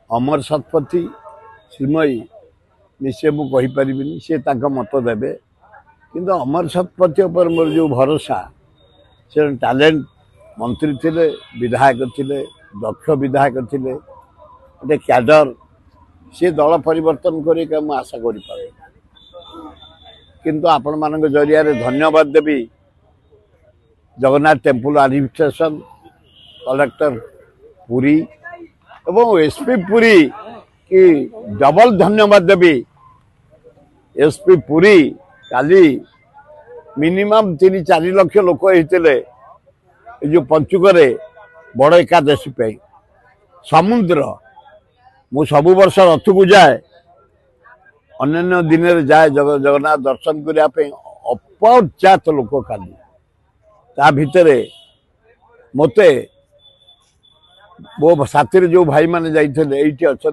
अमर शतपथी श्रीमयी निश्चय मुझे सी मत देवे किंतु अमर शतपथी पर मोर जो भरोसा से टैलेंट मंत्री थे विधायक थे दक्ष विधायक थे गोटे क्याडर सी दल परिवर्तन कर आशा कर किंतु आपण मान जरिया धन्यवाद देवी Jagannath temple administration collector Puri एवं एसपी पुरी की डबल धन्यवाद देवी एसपी पुरी काली मिनिमम 3-4 लाख लोक होते जो पंचुक बड़ एकादशी पे समुद्र मु सबु वर्ष रथ को जाए अन्य दिन जाए जगन्नाथ दर्शन करने अपर्याप्त लोक खाली ता भितर मते वो साथी जो भाई माने जाइए अच्छा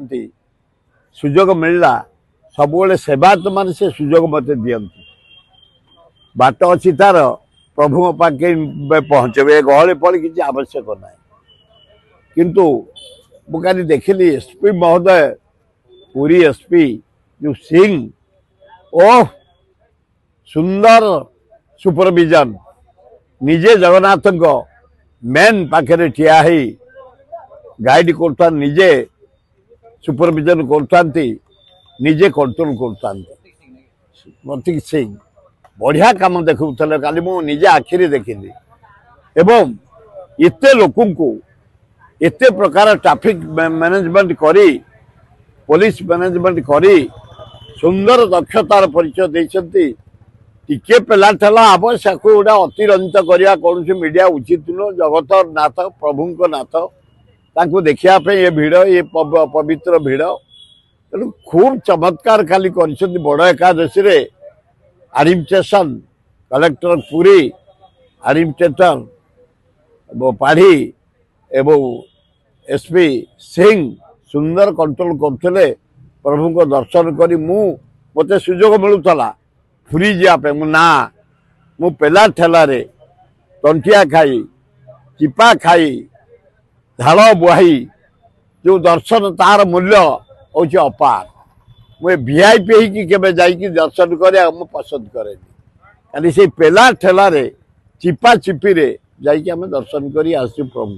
सुजोग मिलला सब सेवायत मान से सुजोग मत दियंती बाट अच्छी तार प्रभु पाखे पहुँचे गहली फल किसी आवश्यक ना किंतु मुझे देखिली एसपी महोदय पुरी एसपी जो सिंह ओह सुंदर सुपरविजन निजे जगन्नाथ मेन पाखे ठिया गाइड कर निजे सुपरविजन करते निजे कंट्रोल करती सिंह बढ़िया काम देखुले काली मु निजे आखिरी देखिली एवं एते लोकन को एते प्रकार ट्रैफिक मैनेजमेंट करी पुलिस मैनेजमेंट करी सुंदर दक्षतार परिचय देइछंती टिके पेला ठेला आवश्यक गोटा अतिरंजित करवा कौन मीडिया उचित नुह जगतर नाथ प्रभु नाथ ताकू देखा ये भिड़ ये पवित्र भिड़ तेणु खूब चमत्कार खाली कर बड़ एकादशी रे एडमिनिस्ट्रेशन कलेक्टर पुरी एडमिनिस्ट्रेटर पाढ़ी एवं एसपी सिंह सुंदर कंट्रोल करते प्रभु को दर्शन करी मते सुजोग मिलूला पुरी जापे मु पेला ठेलारे तंटिया खाई चिपा खाई झाड़ बुहाई जो दर्शन तार मूल्य हूँ अपार मुझे वीआईपी ही केवे जाइए दर्शन करे पसंद करे से पेला ठेलारे चिपा चिपी रे जाइए आम दर्शन कर आसू प्रभु।